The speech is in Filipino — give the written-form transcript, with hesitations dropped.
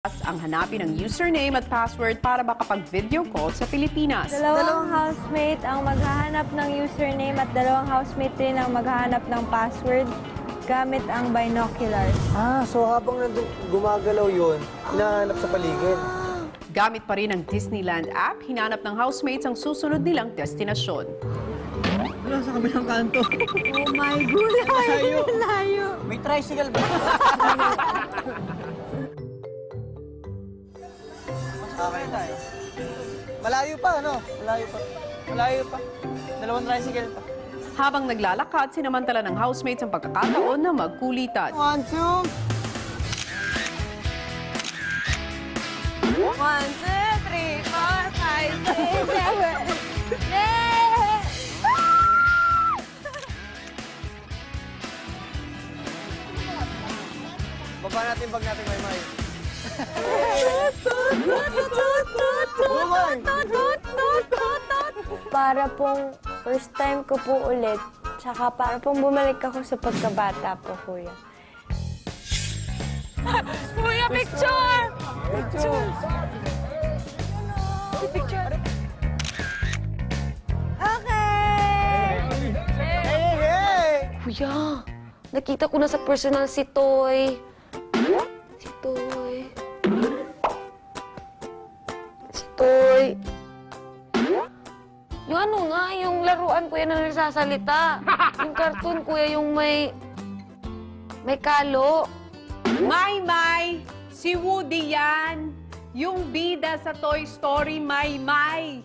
Ang hanapin ng username at password para makapag-video call sa Pilipinas. Dalawang housemate ang maghahanap ng username at dalawang housemate rin ang maghahanap ng password gamit ang binoculars. So habang gumagalaw yun, hinahanap sa paligid. Gamit pa rin ang Disneyland app, hinanap ng housemates ang susunod nilang destinasyon. Wala sa kabilang kanto. Oh my God! Layo! May tricycle ba? Okay tayo. Malayo pa, ano? Malayo pa. Malayo pa. Dalawang tricycle pa. Habang naglalakad, sinamantala ng housemates ang pagkakataon na magkulitan. 1, 2. 1, 2, 3, 4, 5, 6, 7. Baba natin bag natin, Maymay. Para pong first time ko po ulit, tsaka para pong bumalik ako sa pagkabata po, kuya. Kuya, picture! Picture! Picture! Okay! Hey! Kuya, nakita ko na sa personal si Toy. Si Toy. Si Toy. Yung ano nga, yung laruan kuya na nagsasalita. Yung cartoon kuya, yung may kalo. Maymay! Si Woody yan! Yung bida sa Toy Story, Maymay!